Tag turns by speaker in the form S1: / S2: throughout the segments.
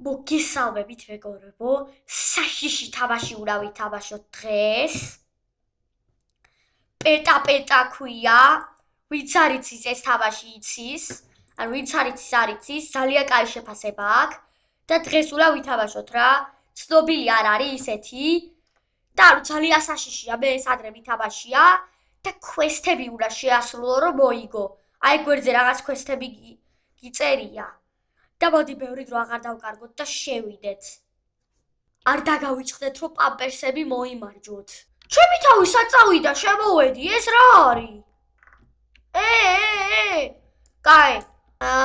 S1: მოგესალმებით მეგობრებო, საშიში თამაში უნდა ვითამაშოთ დღეს. პეტა ქვია, ვინც არ იცის ეს თამაში იცის, ან ვინც არ იცის არ იცის, ძალიან კაი შეფასება აქვს და დღეს უნდა ვითამაშოთ რა. ცნობილი არ არის ისეთი და ანუ ძალიან საშიშია, მე ეს ადრე ვითამაშია და quest-ები უნდა შეასრულო რომ მოიგო. აი გვერდზე რაღაც quest-ები გიწერია. და მოდი ბევრი დრო აღარ დავკარგოთ და შევიდეთ. არ დაგავიწყდეთ რომ პამპერსები მოიმარჯვოთ. ჩემი თავი საწავიდა შემოვედი, ეს რა არის? კაი.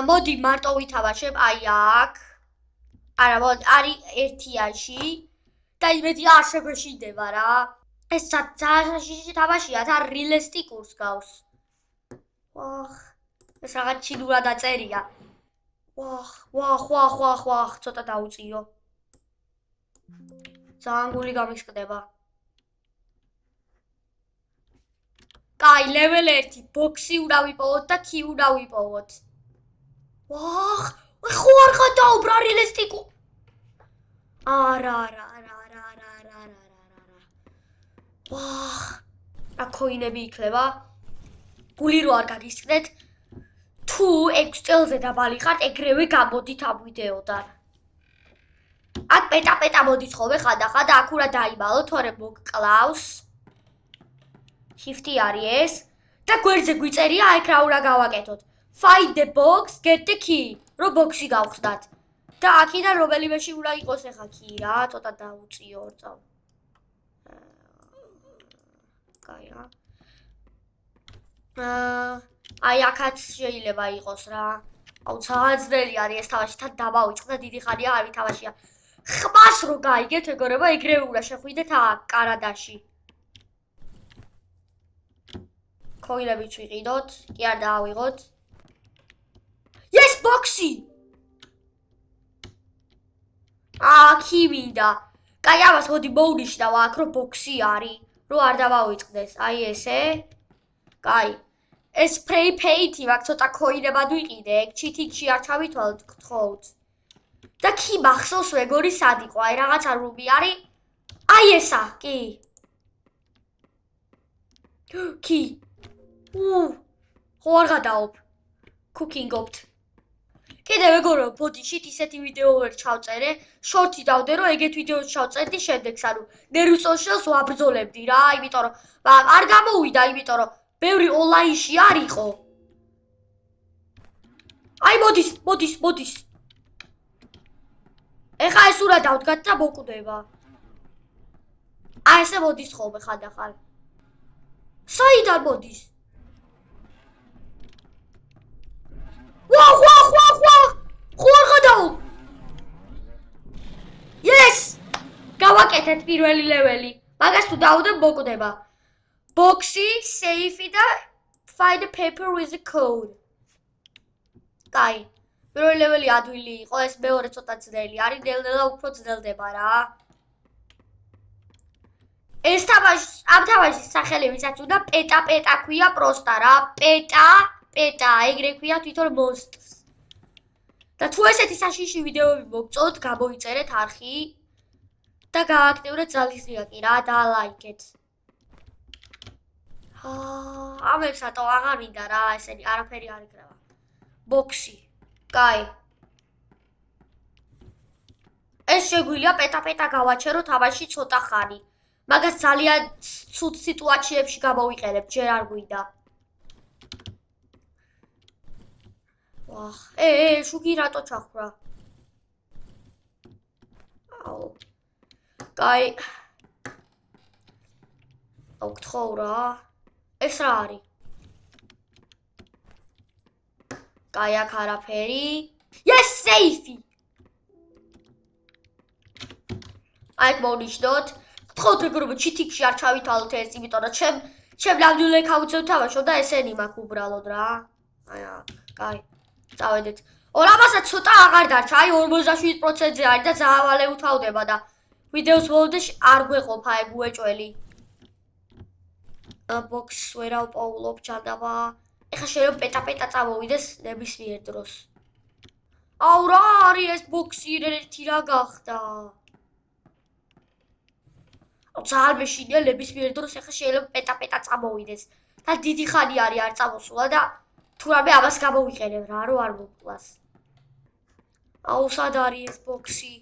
S1: მოდი მარტო ვითამაშებ, აი აქ. არა, მოდი, არის ერთიანში და იმედი არ შეგვეშინდება რა. ეს ძალიან შიში თამაშია, თან რილესტიკურს გავს. ეს რაღაც ჩინურა დაწერია. ვახ, ცოტა დაუწიო. ძალიან გული გამისკდება. კაი, level 1, ბოქსი უნდა ვიპოვოთ და კი უნდა ვიპოვოთ. ვახ, ხო არ გადაუბრა რილესტიკუ. არა. ვახ, რა ქოინები იქნება? გული რო არ გაგისკდეთ. თუ 6 წელზე დაბალი ხართ, ეგრევე გამოდით ამ ვიდეოდან. აქ პეტა მოდის ხოლმე ხანდახან და აქ უნდა დაიმალო, თორემ მოგკლავს. Shift-ი არის ეს და გვერდზე გვიწერია აქ რა უნდა გავაკეთოთ. Find the box, get the key. რო ბოქსი გავხსნათ. და აქიდან რომელიმეში უნდა იყოს ახლა key რა, ცოტა დაუწიო ორწავ. კაი რა. აი აქაც შეიძლება იყოს რა. აუ ძალიან ძნელი არის ეს თამაში, თან დავავიწყდა დიდი ხანია არ ვითამაშია. ხმას რო გაიგეთ ეგორება, ეგრევე უნდა შეხვიდეთ აქ კარადაში. ქოინებიც ვიყიდოთ, კი არ დაავიღოთ. Yes, boxi! კი მინდა. კაი, ამას მოდი მოვნიშნავ აქ, რომ ბოქსი არის, რომ არ დავავიწყდეს. აი ესე. კაი. ეს spray paint-ი მაქვს, ცოტა ქოინებად ვიყიდე, ეგ ჩიტინგში არ ჩავითვალოთ, გთხოვთ. და კი მახსოვს მეგორი სად იყო, აი რაღაცა რუმი არის. აი ესა, კი. კი. ხო არ გადაობ. Cooking-ობთ. კიდე მეგორო, ბოდიშით ისეთი ვიდეოები ჩავწერე, შორტი დავდე რომ ეგეთ ვიდეოს ჩავწერდი შემდეგს, ანუ ნერვსოშელს ვაბრძოლებდი რა, იმიტომ რომ არ გამოვიდა, იმიტომ რომ ბევრი ონლაინში არ იყო. აი მოდის. ეხა ეს უნდა დავდგათ და მოკვდება. აი ესე მოდის ხოლმე ხანდახან. საიდან მოდის? ხო არ გადავალ. Yes! გავაკეთეთ პირველი ლეველი. მაგას თუ დავდებ მოკვდება. Boxi, safe და find a paper with a code. კაი. პირველი ლეველი ადვილი იყო, ეს მეორე ცოტა ძნელი არის, ნელ-ნელა უფრო ძნელდება რა. ეს ამ თამაშის სახელი ვისაც უნდა პეტა ქვია პროსტა რა. პეტა, ეგრე ქვია თვითონ მონსტრს. და თუ ესეთი საშიში ვიდეოები მოგწონთ, გამოიწერეთ არხი და გააქტიურეთ ძალისხმევი რა და ლაიქეთ. ამებს ატო აღარ მინდა რა, ესენი არაფერი არ იქნება. ბოქსი. კაი. ეს შეგვიძლია პეტა გავაჩერო თამაში ცოტა ხანი. მაგას ძალიან ცუდ სიტუაციებში გამოვიყენებ, ჯერ არ გვინდა. ვახ, შუგი რატო ჩახრა? აუ. კაი. აუ გთხოვ რა. ეს რა არის? კაი, აქ არაფერი. Yes, safe! აი მოვნიშნოთ. გთხოვთ მეგობრებო, ჩიტინგში არ ჩავითვალოთ ეს, იმიტომ რომ ჩემ ნამდვილ აკაუნტზე ვთამაშობ და ესენი მაქვს უბრალოდ რა. აი აქ, კაი. წავედეთ. ამასაც ცოტა აღარ დარჩა, აი 47%-ზე არის და ძალიან მალე უთავდება და ვიდეოს ბოლომდე არ გვეყოფა ეგ უეჭველი. ბოქსს ვერავ პოულობ ჯანდაბა. ეხლა შეიძლება პეტა წამოვიდეს ნებისმიერ დროს. აუ რა არის ეს ბოქსი ერთი რა გახდა? ძალიან მეშინია ნებისმიერ დროს ახლა შეიძლება პეტა წამოვიდეს და დიდი ხანი არის არ წამოსულა და თუ რამე ამას გამოვიყენებ რა რომ არ მოკვლას. აუ სად არის ეს ბოქსი?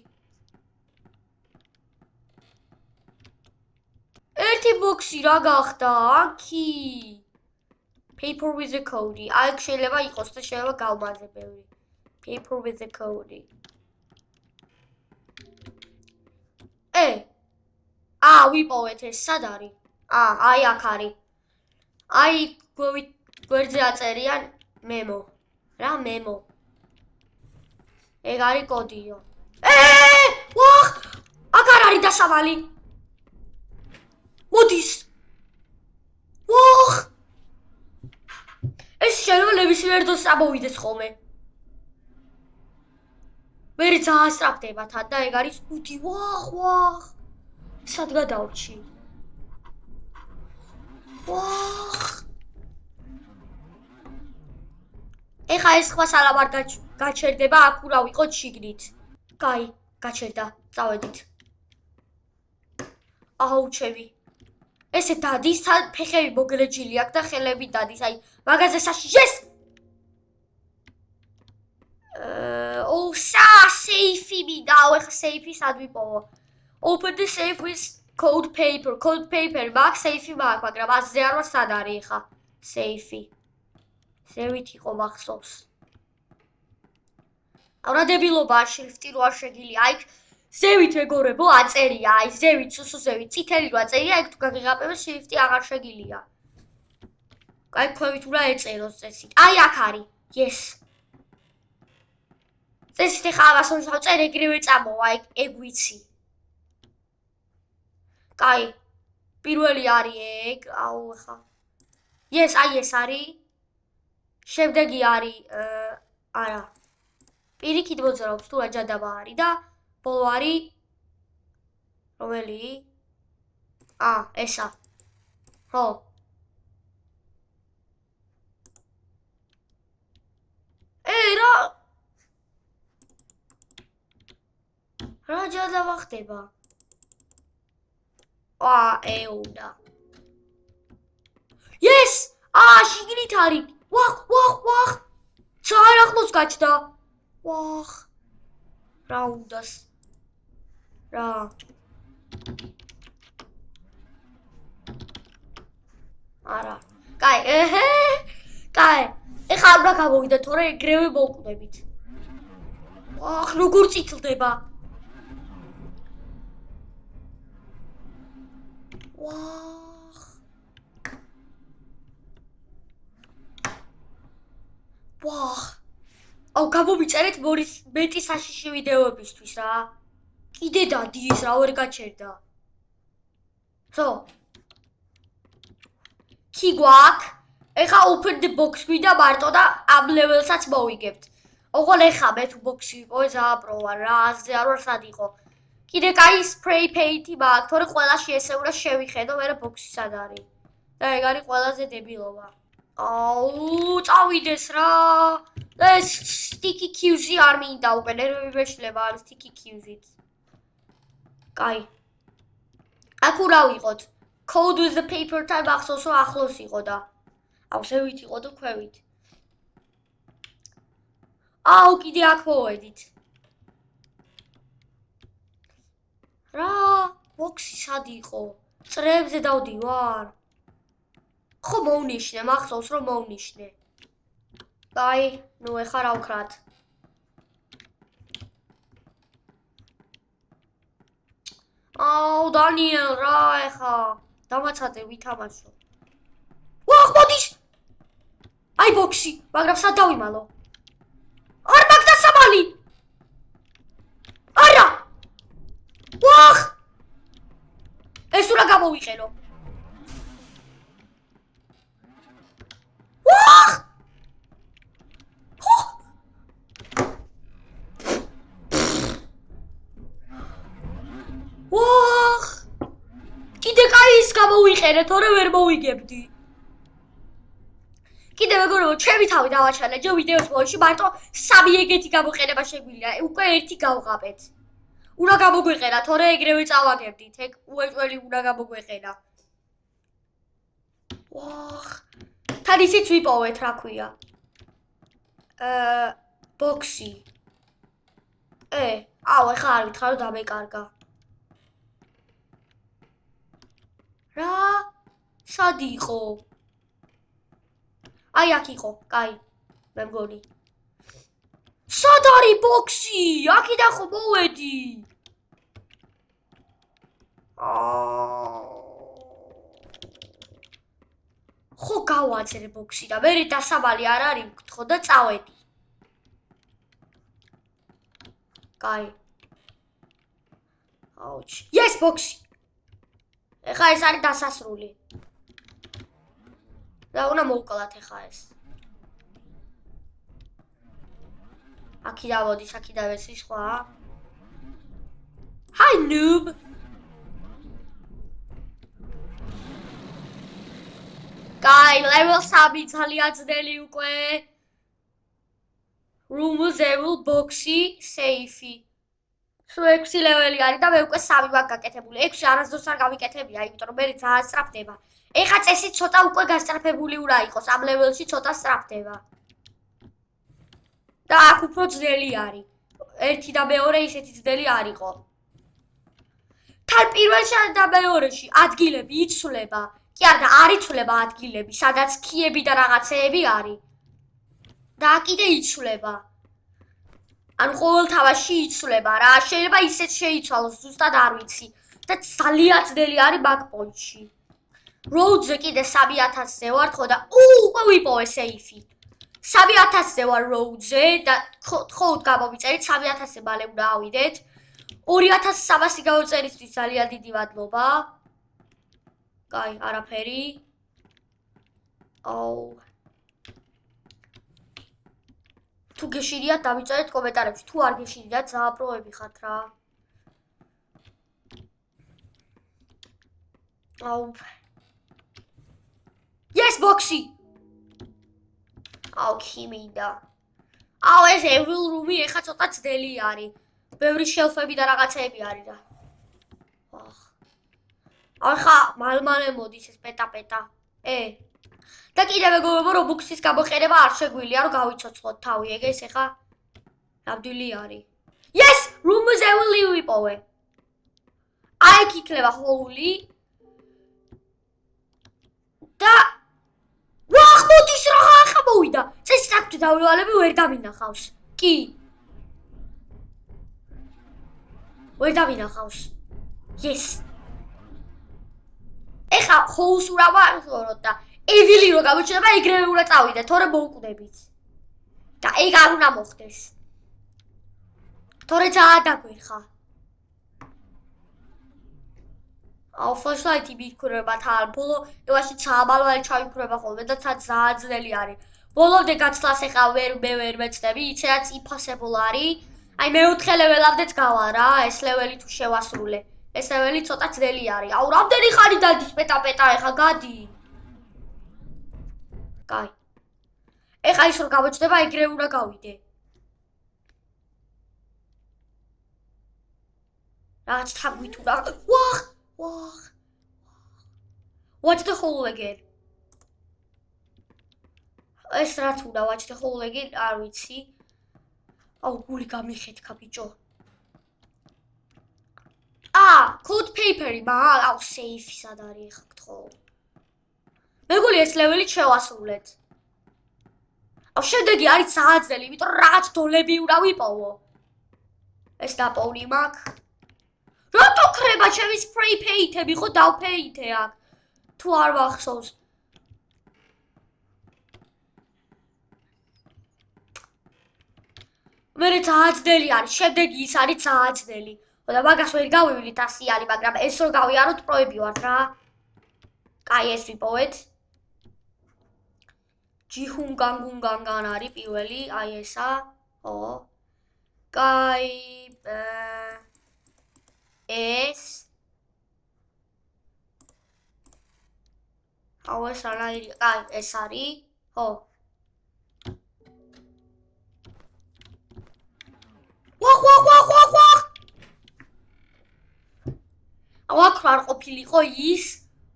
S1: ერთი ბოქსი რა გახდა? აქი. Paper with a code. აქ შეიძლება იყოს და შეიძლება გავმაზებელი. Paper with a code. ვიპოვეთ ეს სად არის? აი აქ არის. აი გვერდზე აწერია memo. რა memo? ეგ არის კოდიო. ვახ! აქ არ არის დასამალი. მოდის. ვახ! ეს შეიძლება ნებისმიერ დროს ამოვიდეს ხოლმე. მე ძალიან სწრაფდება თან და ეგ არის 5. ვახ! სად გადავრჩი? ვახ! ეხა ეს სხვა სალამ არ გაჩერდება, აქ უნდა ვიყოთ შიგნით. კაი, გაჩერდა. წავედით. აუ ჩემი. ესე დადის, თან ფეხები მოგლეჯილი აქვს და ხელები დადის. აი, მაგაზე საშიჟეს. Safe მინდა, ეხა safe სად ვიპოვო? Open the safe with code paper. Code paper მაქვს, safe მაქვს, მაგრამ ასე არ ვარ სად არის ეხა safe. ზევით იყო მახსოვს. აუ რა დებილობაა შრიფტი რო არ შეგილია. აი ზევით მეგობრებო აწერია, აი ზევით სუსუზევით წითელი რო აწერია, ეგ თუ გაგიღაპებთ შრიფტი აღარ შეგილია. აი ქვევით უნდა ეწეროს წესით. აი აქ არის. Yes. წესით ეხა ამას რომ შევწერ ეგრევე წამოვა, ეგ ვიცი. კაი. პირველი არის ეგ, აუ ეხა. Yes, აი ეს არის. შემდეგი არის არა. პირიქით მოძრაობს თუ აჯადაბა არის და ბოლო არის რომელი? ესა. ხო. რა ჯადაბა ხდება? ეუნა. Yes! შიგნით არის. ვახ! ძალიან ახლოს გაჩნდა. ვახ! რა უნდას? რა? არა. კაი, კაი. ეხლა უნდა გამოვიდეთ, თორე ეგრევე მოვკვდებით. ვახ, როგორ წითლდება? ვახ. ვახ. აუ გამომიწერეთ მეტი საშიში ვიდეოებისთვის რა. კიდე დადის რა ვერ გაჩერდა. ხო. კი გვაქვს. ეხა open the box გვინდა მარტო და ამ level-საც მოვიგებთ. ოღონ ეხა მე თუ box-ი ვიპოვე ზააპროვა რა, ასე არ ვარ სად იყო. კიდე კაი spray paint-ი მაქვს, თორე ყველაში ესე უნდა შევიხედო, მერე box-ი სად არის. და ეგ არის ყველაზე დებილობა. აუ, წავიდეს რა. და ეს sticky cues-ი არ მინდა უკვე, ნერვები მეშლება ამ sticky cues-ით. კაი. აქ უნდა ვიყოთ. Code with the paper-თან მახსოვს რომ ახლოს იყო და. აუ, ზევით იყო და ქვევით. აუ, კიდე აქ მოვედით. რა, box-ი სად იყო? წრეებზე დავდივარ. ხო მოვნიშნე, მახსოვს რომ მოვნიშნე. კაი, ნუ ეხა რა ვქრათ? აუ, დანიელ რა ეხა? დამაცადე ვითამაშო. ვახ, მოდის! აი box-ი, მაგრამ სად დავიმალო? არ მაქვს დასამალი! არა! ვახ! ეს უნდა გამოვიყენო. ვახ! ვახ! კიდე კაი ის გამოვიყენე, თორე ვერ მოვიგებდი. კიდე კიდევ მეგობრებო, ჩემი თავი დავაჩალენჯე ვიდეოს ბოლოში, მარტო 3 ეგეთი გამოყენება შეგვიძლია. უკვე ერთი გავღაპეთ. უნდა გამოგვეყენა, თორე ეგრევე წავაგებდით. ეგ უეჭველი უნდა გამოგვეყენა. ვახ. თან ისიც ვიპოვეთ, რა ქვია. ბოქსი. აუ, ეხლა არ ვითხრა რომ დამეკარგა. რა? სად იყო? აი აქ იყო, კაი. მე მგონი. სად არის ბოქსი? აქიდან ხო მოვედი. ხო გავაძერე ბოქსი და მე დასაბალი არ არის მქთხო და წავედი. კაი. აუჩი. Yes, ბოქსი. ეხლა ეს არის დასასრული. და უნდა მოვკლათ ეხლა ეს. აქიდან მოდის, აქიდან ვეცი სხვა. Hi noob. კაი, level 3 ძალიან ძნელი უკვე. Removable boxi, safe. სულ 6 ლეველი არის და მე უკვე 3 ვარ გაკეთებული. 6 არასდროს არ გავიკეთებია, იმიტომ რომ მე ძალიან სწრაფდება. ეხლა წესი ცოტა უკვე გასწრაფებული უნდა იყოს, ამ ლეველში ცოტა სწრაფდება. და აქ უფრო ძნელი არის. 1 და მეორე ისეთი ძნელი არ იყო. თან პირველში და მეორეში ადგილები იცვლება. კი არა, არ იცვლება ადგილები, სადაც ქიები და რაღაცეები არის. და კიდე იცვლება. ანუ ყოველთავაში იცვლება რა, შეიძლება ისეთ შეიცვალოს, ზუსტად არ ვიცი. და ძალიან ძნელი არის ბაკპონჩი. Road-ზე კიდე 3000-ზე ვარ ხო და უკვე ვიპოვე сейфი. 3000-ზე ვარ road-ზე და ხოდ გამომიწერით 3000-ზე მალე უნდა ავიდეთ. 2300 გავწერისთვის ძალიან დიდი მადლობა. კაი, არაფერი. აუ. თუ გეშინიათ დავიწერეთ კომენტარებში, თუ არ გეშინიათ ზააპროები ხართ რა. აუ. Yes, ბოქსი. აუ, ქიმინდა. აუ, ეს evil room-ი ეხა ცოტა ძნელი არის. ბევრი შელფები და რაღაცეები არის და. ვახ. ახლა მალ-მალე მოდის ეს პეტა-პეტა. და კიდე მეგობრებო, რობუქსის გამოყენება არ შეგვიძლია რომ გავიცოცხლოთ თავი, ეგ ეს ეხა ნამდვილი არის. Yes, room-ზე ვიპოვე. აი იქ იქნება ჰოული. და ვახ, მოდის რა ახლა მოვიდა. წესი საქმე დავივალები ვერ დამინახავს. კი. ვერ დამინახავს. Yes. ეხლა ჰოულს უნდა ვახოროთ და ევილი რო გამოჩნდება, ეგრევე უნდა წავიდე, თორე მოვკვდებით. და ეგ არ უნდა მოხდეს. თორე ძალიან დაგვერხა. აუ, flashlight-ი მიქრება თან, ბოლო ევაში ცაბალვალი ჩავიქრება ხოლმე და ძალიან ძნელი არის. ბოლომდე გაცლას ეხლა ვერ მეცდები, იცედაც impossible არის. აი მე-4 ლეველამდეც გავა რა, ეს ლეველი თუ შევასრულე. ეს ლეველი ცოტა ძნელი არის. აუ, რამდენი ხანი დადის პეტა-პეტა ეხლა გადი. კაი. ეხლა ის რომ გამოჩნდება, ეგრევე უნდა გავიდე. რაღაც თაგვით უნდა. ვახ! What's the hole again? ეს რაც უნდა watch the hole again, არ ვიცი. აუ, გული გამიხეთქა ბიჭო. Code paper-ი, აუ, safe-ი სად არის ეხა გთხოვ. მეგონი ეს ლეველი შევასრულეთ. აუ, შემდეგი არის ძალიან ძნელი, იმიტომ რომ რაღაც დოლები უნდა ვიპოვო. ეს დაპოვნი მაქვს. რატო ქრება ჩემი spray paint-ები, ხო დავფეინტე აქ. თუ არ ვახსოვს. მე ძალიან ძნელი არის, შემდეგი ის არის ძალიან ძნელი. და მაგას ვერ გავივლით 100 არის, მაგრამ ეს რო გავიაროთ პროები ვართ რა. კაი, ეს ვიპოვეთ. ჯიხუნგანგუნგანგან არის პირველი, აი ესა. ხო. კაი, ეს აუ ეს რა არის? კაი, ეს არის. ხო, ხვა. აქ არ ყოფილიყო ის,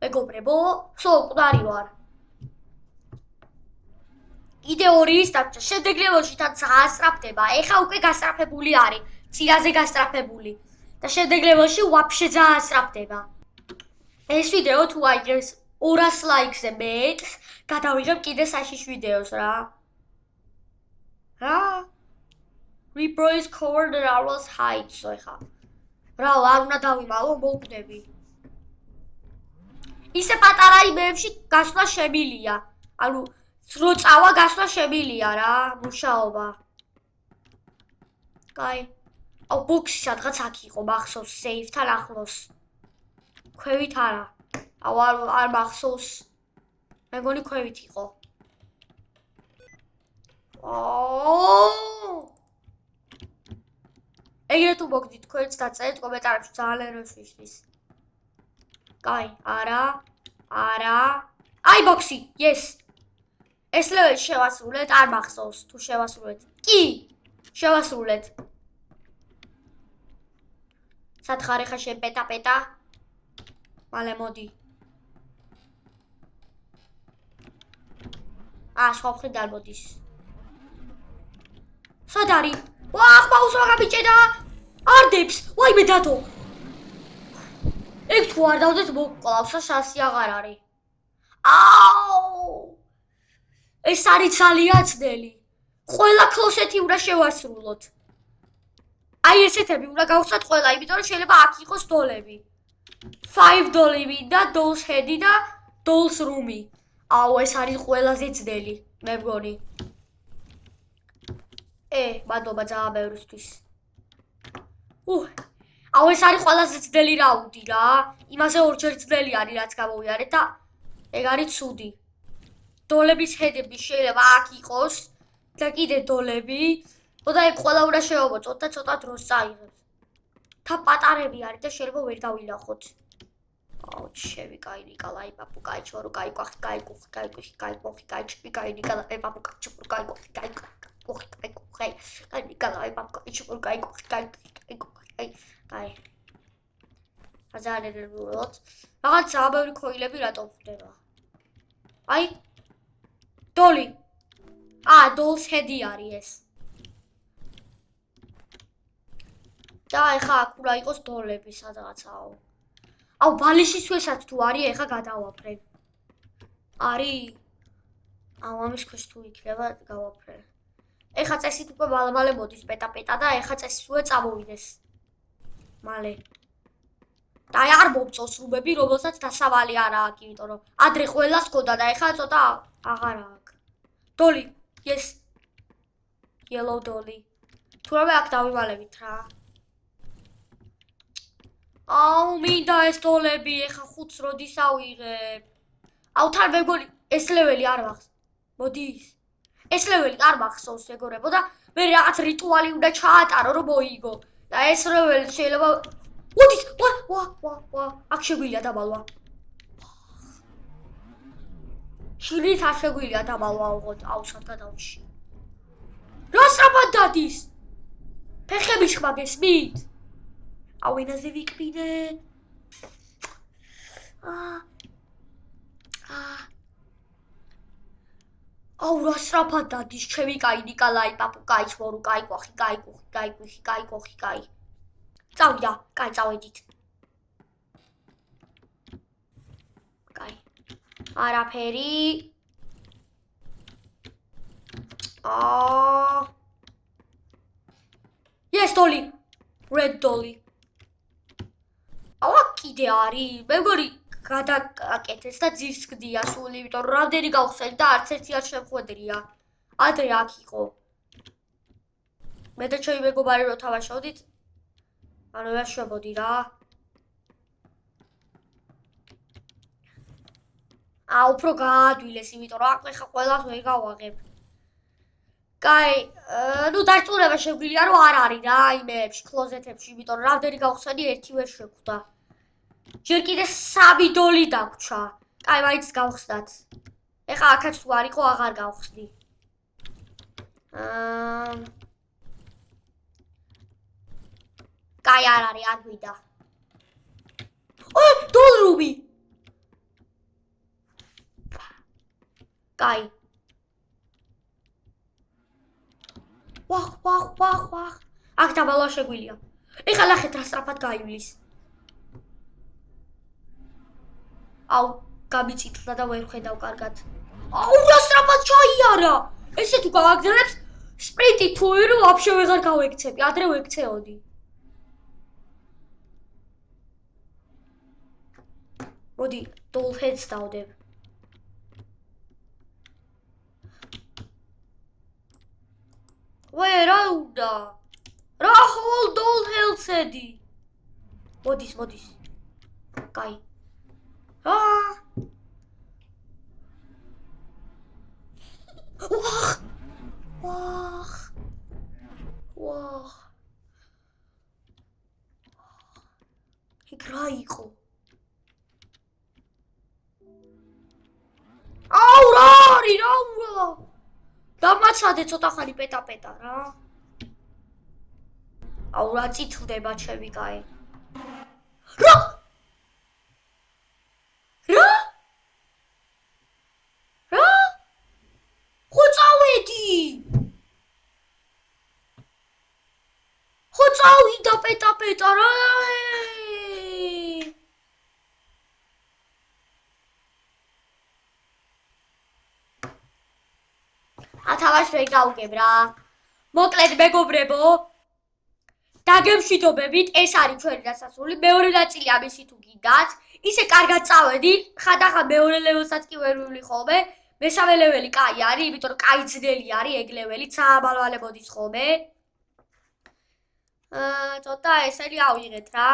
S1: მეგობრებო, სულ მკვდარი ვარ. კიდე 2 ის დაგჭა. შედეგლებაში თან გაასწრაფდება. ეხა უკვე გასწრაფებული არის. წიაზე გასწრაფებული. და შედეგლებაში ვაფშე გაასწრაფდება. ეს ვიდეო თუ აიგებს 200 ლაიქზე მეტს, გადავიღებ კიდე საშიშ ვიდეოს რა. Reproduce cover the Ravels heights. ეხა. რა, არ უნდა დავიმალო, მოვკვდები. ისე პატარა იმებში გასვლა შემილია. ანუ რო წავა გასვლა შემილია რა, მუშაობა. კაი. აუ ბოქსი სადღაც აქ იყო, მახსოვს სეიფთან ახლოს. ქვევით არა. აუ არ მახსოვს. მეგონი ქვევით იყო. ეგრე თუ მოგდით თქვენც დაწერეთ კომენტარებში ძალიან როსვისთვის. კაი, არა. აი ბოქსი, yes. ეს ლეველი შევასრულეთ, არ მახსოვს თუ შევასრულეთ. კი, შევასრულეთ. სათხარ ხა შენ პეტა. მალე მოდი. სხვა მხრიდან მოდის. სად არის? ვახ, მაუსმა გამიჭედა. არდებს, ვაიმე დადო. ეგ თუ არ დავდეთ მოკკლავს, შანსი აღარ არის. ეს არის ძალიან ძნელი. ყველა კლოსეთი უნდა შევასრულოთ. აი ესეთები უნდა გავხსნათ ყველა, იმიტომ რომ შეიძლება აქ იყოს დოლები. 5 დოლი მინდა, dolls head და dolls room. ეს არის ყველაზე ძნელი, მე მგონი. მადლობა ძალიან ბევრისთვის. ეს არის ყველაზე ძნელი რაუნდი რა. იმაზე ორჯერ ძნელი არის რაც გამოვიარეთ და ეგ არის ცუდი. დოლების ჰედები შეიძლება აქ იყოს და კიდე დოლები. და ეგ ყველა უნდა შევამოწოთ და ცოტა დროს წაიღებს. და პატარები არის და შეიძლება ვერ დავილახოთ. ჩემი კაი ნიკოლაი პაპუ კაი ჩორო კაი კვახი კაი კუხი კაი კუხი კაი კუხი კაი ჩიპი კაი ნიკოლაი პაპუ კაი ჩიპურ კაი კუხი კაი კუხი კაი კუხი კაი ნიკოლაი პაპუ კაი ჩიპურ კაი კუხი კაი კაი კაი აზარები ვუოთ რაღაც საბავრი ქოილები რატომ ხდება აი დოლი დოლს ჰედი არის ეს და ეხა აქ უნდა იყოს დოლები სადღაცაო აუ ბალიშისვესაც თუ არის ეხა გადავაფრე არის აუ ამის ქვეშ თუ იქნება გავაფრე ეხა წესით უკვე მალე მოდის პეტა და ეხა წესით უკვე წამოვიდეს მალე და არ მომწონს რუბები რომელსაც დასავალი არა აქვს იმიტომ რომ ადრე ყველას ქონდა და ეხა ცოტა აღარ აქვს დოლი yes yellow dolly თურმე აქ დავივალებით რა აუ მინდა ეს დოლები ეხა 5-ს როდის ავიღებ აუ თან მეგონი ეს ლეველი არ მახსოვს მოდის ეს ლეველი არ მახსოვს ეგორებო და მე რაღაც რიტუალი უნდა ჩაატარო რომ მოიგო და ეს ლეველი შეიძლება მოდის ვა აქ შეგვიძლია დაბალვა შილით არ შეგვიძლია დაბალვა აუ სად გადავში რა სწრაფად დადის ფეხები შხმა გესმით აუ ენაზე ვიკბინე აუ რა სწრაფად დადის ჩემი კაი ნიკოლაი პაპუ კაი ჩმორუ კაი კვახი კაი კუხი კაი კუხი კაი კუხი კაი წავიდა კაი წავედით კაი არაფერი yes dolly red dolly აუ კიდე არის მეგორი გადაკეთეს და ძირს გდია სულ იმიტომ რომ რამდენი გავხსენე და არც ერთი არ შემხვედრია ადრე აქ იყო მე და ჩემი მეგობარი რო თამაშობდით ანუ ვერ შევბოდი რა უფრო გაადვილეს იმიტომ რომ ახლა ყველას ვერ გავაღებ კაი ნუ დარწმუნება შეგვიძლია რომ არ არის რა იმეებში კლოზეტებში იმიტომ რომ რამდენი გავხსენი ერთი ვერ შეხვდა ჯერ კიდე 3 დოლი დაგვრჩა კაი მაინც გავხსნათ ეხა აქაც თუ არ იყო აღარ გავხსნი კაი არ არის, არ გვიდა. დოლრუმი. კაი. ვახ. აქ დაბალვა შეგვილია. ეხლა ნახეთ რა სწრაფად გაივლის. აუ, გამიწითლა და ვერ ხედავ კარგად. აუ, რა სწრაფად ჩაიარა. ესე თუ გავაგზავნებს სპრინტი თუ ერო ვაფშე ვეღარ გავექცები, ადრე ვექცეოდი. მოდი, დოლჰედს დავდებ. რა უნდა? რა ხოლ დოლჰედსედი? მოდის. კაი. ვახ. იქ რა იყო? აუ, რა არის, რა უნდა? დამაცადე ცოტა ხანი პეტა რა. აუ, რა წითლდება ჩემი კაი. რა? ხო წავედი. ხო წავიდა პეტა რა. ათავას ვერ გავუგებ რა. მოკლედ მეგობრებო, დაგემშვიდობებით, ეს არის ჩვენი დასასრული. მეორე ნაწილი ამისი თუ გინდათ, ისე კარგად წავედი, ხანდახან მეორე ლეველსაც კი ვერ ვივლი ხოლმე. მესამე ლეველი კაი არის, იმიტომ რომ კაი ძნელი არის ეგ ლეველი, სააბალვალე მოდის ხოლმე. ცოტა ესენი ავიღეთ რა.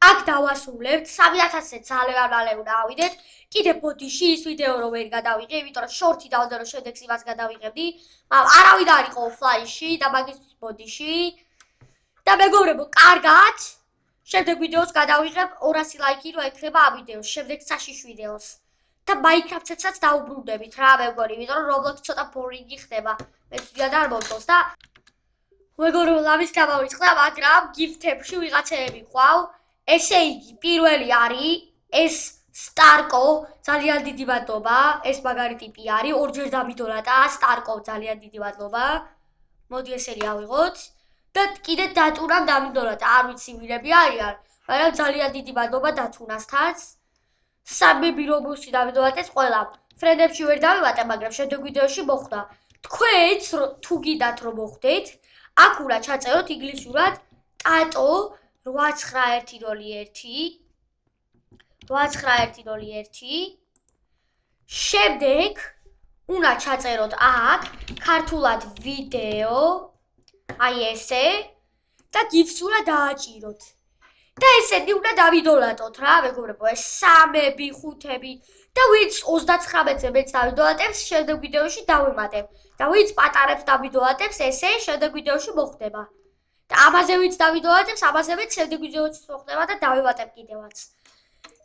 S1: აქ დავასრულებთ 3000-ზე ძალიან უნდა ავიდეთ. კიდე ბოდიში ის ვიდეო რომ ვერ გადავიღე, იმიტომ რომ შორტი დავდე რომ შედეგს იმას გადავიღებდი. არავინ არ იყო ოფლაინში და მაგისთვის ბოდიში. და მეგობრებო, კარგად. შემდეგ ვიდეოს გადავიღებ 200 ლაიქი რომ ეკრება ამ ვიდეოს, შემდეგ საშიშვ ვიდეოს. და Minecraft-საც დაუბრუნდებით რა მეგობრებო, იმიტომ რომ Roblox ცოტა ბორინგი ხდება. მე ვიდეო არ მომწონს და მეგობრებო, ამის გამოვიწყდა, მაგრამ გიფტებში ვიღაცეები ყავ. ესე იგი, პირველი არის ეს სტარკო, ძალიან დიდი მადლობა, ეს მაგარი ტიპი არის, ორჯერ დამიდოლატა, სტარკო ძალიან დიდი მადლობა. მოდი ესენი ავიღოთ და კიდე დატუნამ დამიდოლატა, არ ვიცი ვინები არიან, მაგრამ ძალიან დიდი მადლობა დათუნასთანაც. სამები რობუსი დამიდოლატეს ყველამ. ფრენდებში ვერ დავივატე, მაგრამ შემდეგ ვიდეოში მოხდა. თქვენც თუ გიდათ რომ მოხდეთ, აქ უნდა ჩაწეროთ ინგლისურად ტატო 8901. შემდეგ უნდა ჩაწეროთ აქ ქართულად ვიდეო, აი ესე და გიფს უნდა დააჭიროთ. და ესენი უნდა დავიდოლატოთ რა, მეგობრებო, ეს 3-ები, 5-ები და ვინც 39-ზე მეც დავიდოლატებს, შემდეგ ვიდეოში დავემატებ. და ვინც პატარებს დავიდოლატებს, ესე შემდეგ ვიდეოში მოხდება. და ამაზე ვინც დავიდოლატებს, ამაზე მეც შემდეგ ვიდეოში მოხდება და დავემატებ კიდევაც.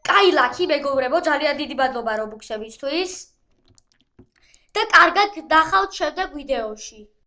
S1: კაი ლაკი, მეგობრებო, ძალიან დიდი მადლობა რობუქსებისთვის. და კარგად ნახავთ შემდეგ ვიდეოში.